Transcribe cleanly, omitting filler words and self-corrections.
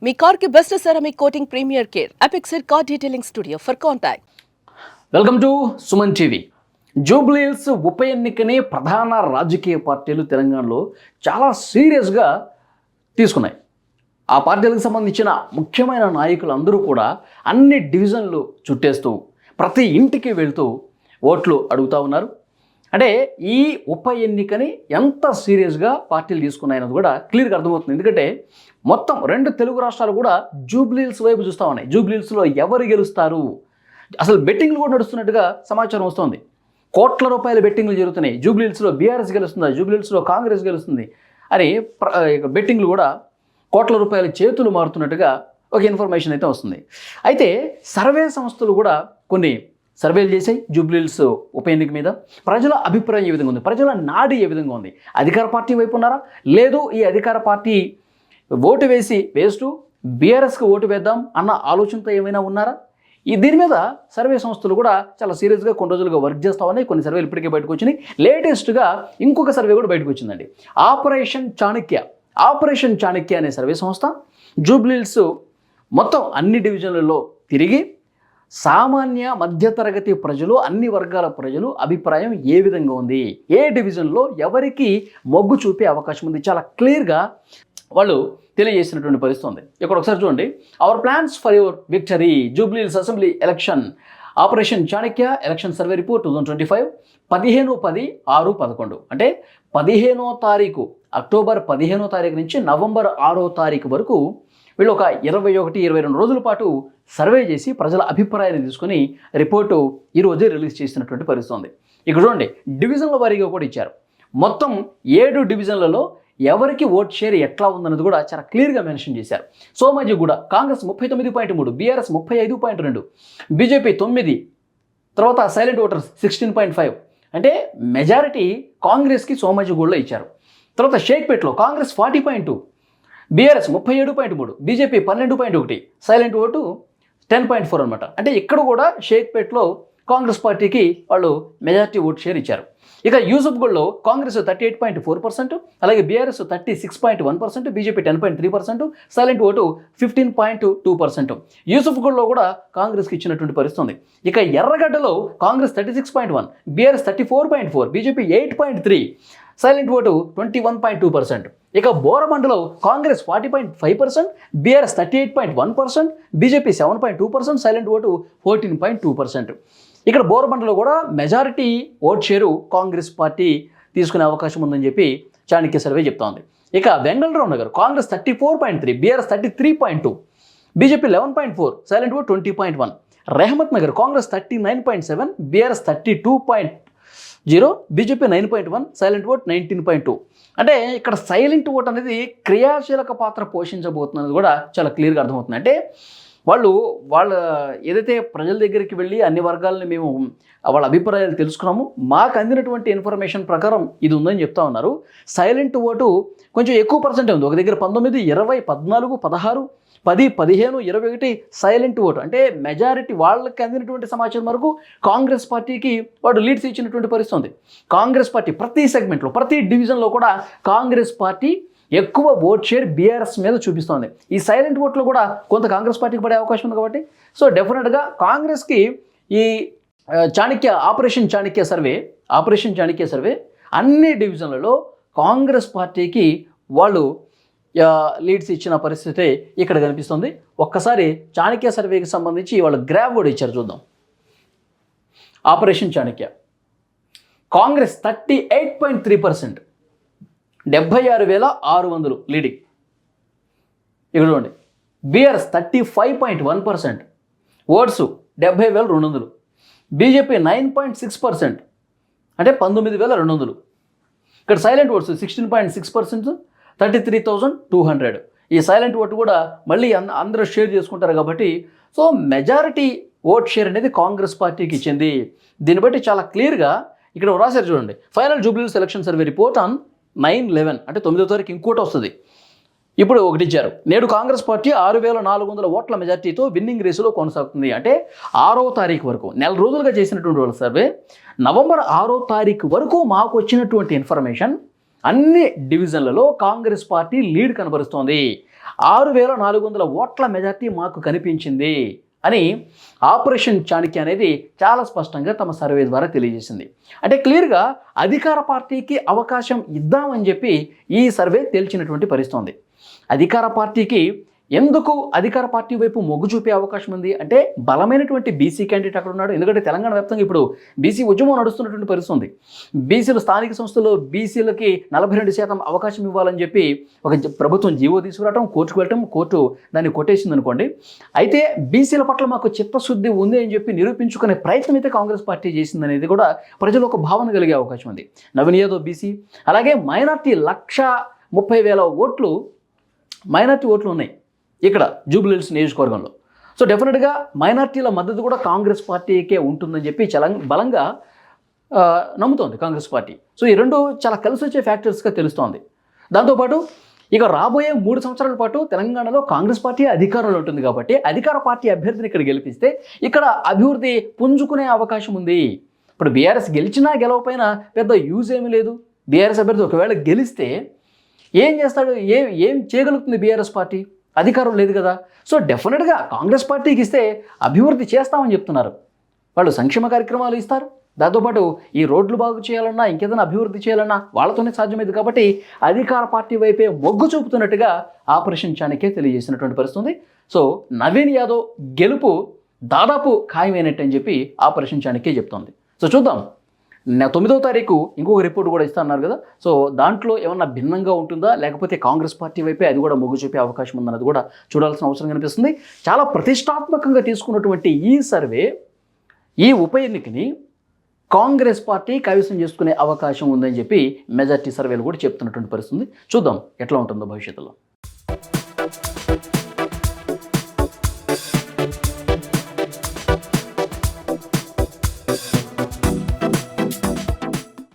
మీ కార్కి best ceramic coating premier care Apexer car detailing studio for contact. Welcome to Suman TV. Jubilee Hills ఉప ఎన్నికని ప్రధాన రాజకీయ పార్టీలు తెలంగాణలో చాలా సీరియస్గా తీసుకున్నాయి. ఆ పార్టీలకు సంబంధించిన ముఖ్యమైన నాయకులు అందరూ కూడా అన్ని డివిజన్లు చుట్టేస్తూ ప్రతి ఇంటికి వెళ్తూ ఓట్లు అడుగుతూ ఉన్నారు. అంటే ఈ ఉప ఎన్నికని ఎంత సీరియస్గా పార్టీలు తీసుకున్నాయన్నది కూడా క్లియర్గా అర్థమవుతుంది. ఎందుకంటే మొత్తం రెండు తెలుగు రాష్ట్రాలు కూడా జూబ్లీ హిల్స్ వైపు చూస్తూ ఉన్నాయి. జూబ్లీ హిల్స్లో ఎవరు గెలుస్తారు, అసలు బెట్టింగ్లు కూడా నడుస్తున్నట్టుగా సమాచారం వస్తుంది. కోట్ల రూపాయల బెట్టింగ్లు జరుగుతున్నాయి. జూబ్లీ హిల్స్లో బీఆర్ఎస్ గెలుస్తుందా, జూబ్లీ హిల్స్లో కాంగ్రెస్ గెలుస్తుంది అని బెట్టింగ్లు కూడా కోట్ల రూపాయల చేతులు మారుతున్నట్టుగా ఒక ఇన్ఫర్మేషన్ అయితే వస్తుంది. అయితే సర్వే సంస్థలు కూడా కొన్ని సర్వేలు చేశాయి జూబ్లీ హిల్స్ ఉప ఎన్నిక మీద. ప్రజల అభిప్రాయం ఏ విధంగా ఉంది, ప్రజల నాడి ఏ విధంగా ఉంది, అధికార పార్టీ వైపు ఉన్నారా, లేదు ఈ అధికార పార్టీ ఓటు వేస్ట్ బీఆర్ఎస్కి ఓటు వేద్దాం అన్న ఆలోచనతో ఏమైనా ఉన్నారా, దీని మీద సర్వే సంస్థలు కూడా చాలా సీరియస్గా కొన్ని రోజులుగా వర్క్ చేస్తూ ఉన్నాయి. కొన్ని సర్వేలు ఇప్పటికే బయటకు వచ్చినాయి. లేటెస్ట్గా ఇంకొక సర్వే కూడా బయటకు వచ్చిందండి. ఆపరేషన్ చాణక్య అనే సర్వే సంస్థ జూబ్లీ హిల్స్ మొత్తం అన్ని డివిజన్లలో తిరిగి సామాన్య మధ్యతరగతి ప్రజలు, అన్ని వర్గాల ప్రజలు అభిప్రాయం ఏ విధంగా ఉంది, ఏ డివిజన్లో ఎవరికి మొగ్గు చూపే అవకాశం ఉంది, చాలా క్లియర్గా వాళ్ళు తెలియజేసినటువంటి పరిస్థితి ఉంది. ఇక్కడ ఒకసారి చూడండి. Hour plans for your victory Jubilee hills assembly election operation Chanakya election survey report 2025 15/10/11 అంటే 15వ తారీఖు అక్టోబర్ 15వ తారీఖు నుంచి నవంబర్ 6వ తారీఖు వరకు వీళ్ళు ఒక 21-22 రోజుల పాటు సర్వే చేసి ప్రజల అభిప్రాయాన్ని తీసుకొని రిపోర్టు ఈరోజే రిలీజ్ చేసినటువంటి పరిస్థితి ఉంది. ఇక్కడ చూడండి, డివిజన్ల వారీగా కూడా ఇచ్చారు. మొత్తం 7 డివిజన్లలో ఎవరికి ఓట్ షేర్ ఎట్లా ఉందన్నది కూడా చాలా క్లియర్గా మెన్షన్ చేశారు. సోమాజిగూడ కాంగ్రెస్ 39.3, బీఆర్ఎస్ 35.2, బీజేపీ 9, తర్వాత సైలెంట్ ఓటర్స్ 16.5 అంటే మెజారిటీ కాంగ్రెస్కి సోమాజిగూడలో ఇచ్చారు. తర్వాత షేక్పేట్లో కాంగ్రెస్ 40.2, బీఆర్ఎస్ 37.3, బీజేపీ 12.1, సైలెంట్ ఓటు 10.4 అనమాట. అంటే ఇక్కడ కూడా షేక్పేట్లో కాంగ్రెస్ పార్టీకి వాళ్ళు మెజారిటీ ఓట్ షేర్ ఇచ్చారు. ఇక యూసుఫ్గఢ్లో కాంగ్రెస్ 38.4%, అలాగే బీఆర్ఎస్ 36.1%, బీజేపీ 10.3%, సైలెంట్ ఓటు 15.2%. యూసుఫ్గఢ్లో కూడా కాంగ్రెస్కి ఇచ్చినటువంటి పరిస్థితి ఉంది. ఇక ఎర్రగడ్డలో కాంగ్రెస్ 36.1, బీఆర్ఎస్ 34.4, బీజేపీ 8.3, సైలెంట్ ఓటు 21.2%. ఇక బోరబండలో కాంగ్రెస్ 40.5%, బీఆర్ఎస్ 38.1%, బీజేపీ 7.2%, సైలెంట్ ఓటు 14.2%. ఇక్కడ బోరబండలో కూడా majority vote share Congress party తీసుకునే అవకాశం ఉందని చెప్పి చాణక్య సర్వే చెప్తోంది. ఇక Vengalrao Nagar Congress 34.3, BRS 33.2, BJP 11.4, silent vote 20.1. Rahmat Nagar Congress 39.7, BRS 32.0, BJP 9.1, silent vote 19.2. అంటే ఇక్కడ సైలెంట్ ఓట్ అనేది క్రియాశీలక పాత్ర పోషించబోతున్నది కూడా చాలా క్లియర్గా అర్థమవుతుంది. అంటే వాళ్ళ ఏదైతే ప్రజల దగ్గరికి వెళ్ళి అన్ని వర్గాలని మేము వాళ్ళ అభిప్రాయాలు తెలుసుకున్నాము, మాకు అందినటువంటి ఇన్ఫర్మేషన్ ప్రకారం ఇది ఉందని చెప్తా ఉన్నారు. సైలెంట్ ఓటు కొంచెం ఎక్కువ పర్సెంటే ఉంది. ఒక దగ్గర 19, 20, 14, 16, 10, 15, 21 సైలెంట్ ఓటు. అంటే మెజారిటీ వాళ్ళకి అందినటువంటి సమాచారం వరకు కాంగ్రెస్ పార్టీకి వాడు లీడ్స్ ఇచ్చినటువంటి పరిస్థితి ఉంది. కాంగ్రెస్ పార్టీ ప్రతి సెగ్మెంట్లో, ప్రతి డివిజన్లో కూడా కాంగ్రెస్ పార్టీ ఎక్కువ ఓట్ షేర్ బీఆర్ఎస్ మీద చూపిస్తోంది. ఈ సైలెంట్ ఓట్లో కూడా కొంత కాంగ్రెస్ పార్టీకి పడే అవకాశం ఉంది. కాబట్టి సో డెఫినెట్గా కాంగ్రెస్కి ఈ ఆపరేషన్ చాణక్య సర్వే అన్ని డివిజన్లలో కాంగ్రెస్ పార్టీకి వాళ్ళు లీడ్స్ ఇచ్చిన పరిస్థితి ఇక్కడ కనిపిస్తుంది. ఒక్కసారి చాణక్య సర్వేకి సంబంధించి వాళ్ళు గ్రాఫ్ కూడా ఇచ్చారు, చూద్దాం. Operation Chanakya Congress 38.3%, 76,600 leading. ఇక్కడ చూడండి, బీఆర్ఎస్ 35.1%, ఓట్స్ 70,200, బీజేపీ 9.6% అంటే 19,200. ఇక్కడ సైలెంట్ ఓట్స్ 16.6%, 33,200. ఈ సైలెంట్ ఓటు కూడా మళ్ళీ అందరూ షేర్ చేసుకుంటారు కాబట్టి సో మెజారిటీ ఓట్ షేర్ అనేది కాంగ్రెస్ పార్టీకి ఇచ్చింది. దీన్ని బట్టి చాలా క్లియర్గా ఇక్కడ రాశారు చూడండి. Final Jubilee hills election survey report on 9/11 అంటే 9వ తారీఖు ఇంకోటి వస్తుంది. ఇప్పుడు ఒకటి ఇచ్చారు. నేడు కాంగ్రెస్ పార్టీ 6,400 ఓట్ల మెజార్టీతో విన్నింగ్ రేసులో కొనసాగుతుంది. అంటే 6వ తారీఖు వరకు, నెల రోజులుగా చేసినటువంటి వాళ్ళ సర్వే, నవంబర్ 6వ తారీఖు వరకు మాకు వచ్చినటువంటి ఇన్ఫర్మేషన్ అన్ని డివిజన్లలో కాంగ్రెస్ పార్టీ లీడ్ కనబరుస్తోంది. 6400 ఓట్ల మెజార్టీ మాకు కనిపించింది అని ఆపరేషన్ చాణక్య అనేది చాలా స్పష్టంగా తమ సర్వే ద్వారా తెలియజేసింది. అంటే క్లియర్గా అధికార పార్టీకి అవకాశం ఇద్దామని చెప్పి ఈ సర్వే తేల్చినటువంటి పరిస్థితి ఉంది. అధికార పార్టీకి ఎందుకు అధికార పార్టీ వైపు మొగ్గు చూపే అవకాశం ఉంది అంటే బలమైనటువంటి బీసీ క్యాండిడేట్ అక్కడ ఉన్నాడు. ఎందుకంటే తెలంగాణ వ్యాప్తంగా ఇప్పుడు బీసీ ఉద్యమం నడుస్తున్నటువంటి పరిస్థితి ఉంది. బీసీలు స్థానిక సంస్థల్లో బీసీలకి 42% అవకాశం ఇవ్వాలని చెప్పి ఒక ప్రభుత్వం జీవో తీసుకురావడం, కోర్టుకు వెళ్ళటం, కోర్టు దాన్ని కొట్టేసింది అనుకోండి. అయితే బీసీల పట్ల మాకు చిత్తశుద్ధి ఉంది అని చెప్పి నిరూపించుకునే ప్రయత్నం అయితే కాంగ్రెస్ పార్టీ చేసిందనేది కూడా ప్రజలు ఒక భావన కలిగే అవకాశం ఉంది. నవీన్ యాదవ్ బీసీ, అలాగే మైనార్టీ 130,000 ఓట్లు మైనార్టీ ఓట్లు ఉన్నాయి ఇక్కడ జూబ్లీహిల్స్ నియోజకవర్గంలో. సో డెఫినెట్గా మైనార్టీల మద్దతు కూడా కాంగ్రెస్ పార్టీకే ఉంటుందని చెప్పి చాలా బలంగా నమ్ముతోంది కాంగ్రెస్ పార్టీ. సో ఈ రెండు చాలా కలిసి వచ్చే ఫ్యాక్టర్స్గా తెలుస్తోంది. దాంతోపాటు ఇక రాబోయే 3 సంవత్సరాల పాటు తెలంగాణలో కాంగ్రెస్ పార్టీ అధికారంలో ఉంటుంది కాబట్టి అధికార పార్టీ అభ్యర్థిని ఇక్కడ గెలిపిస్తే ఇక్కడ అభివృద్ధి పుంజుకునే అవకాశం ఉంది. ఇప్పుడు బీఆర్ఎస్ గెలిచినా గెలవపోయినా పెద్ద యూజ్ ఏమీ లేదు. బీఆర్ఎస్ అభ్యర్థి ఒకవేళ గెలిస్తే ఏం చేస్తాడు, ఏం చేయగలుగుతుంది బీఆర్ఎస్ పార్టీ? అధికారం లేదు కదా. సో డెఫినెట్గా కాంగ్రెస్ పార్టీకి ఇస్తే అభివృద్ధి చేస్తామని చెప్తున్నారు. వాళ్ళు సంక్షేమ కార్యక్రమాలు ఇస్తారు, దాంతోపాటు ఈ రోడ్లు బాగు చేయాలన్నా ఇంకేదైనా అభివృద్ధి చేయాలన్నా వాళ్ళతోనే సాధ్యమైంది కాబట్టి అధికార పార్టీ వైపే మొగ్గు చూపుతున్నట్టుగా ఆపరేషన్ చాణక్య తెలియజేసినటువంటి పరిస్థితి. సో నవీన్ యాదవ్ గెలుపు దాదాపు ఖాయమైనట్టు అని చెప్పి ఆపరేషన్ చాణక్య చెప్తోంది. సో చూద్దాం, 9వ తారీఖు ఇంకొక రిపోర్ట్ కూడా ఇస్తా అన్నారు కదా. సో దాంట్లో ఏమన్నా భిన్నంగా ఉంటుందా, లేకపోతే కాంగ్రెస్ పార్టీ వైపే అది కూడా మొగ్గు చూపే అవకాశం ఉందన్నది కూడా చూడాల్సిన అవసరం కనిపిస్తుంది. చాలా ప్రతిష్టాత్మకంగా తీసుకున్నటువంటి ఈ సర్వే ఈ ఉప ఎన్నికని కాంగ్రెస్ పార్టీ కైవసం చేసుకునే అవకాశం ఉందని చెప్పి మెజార్టీ సర్వేలు కూడా చెప్తున్నటువంటి పరిస్థితి. చూద్దాం ఎట్లా ఉంటుందో భవిష్యత్తులో.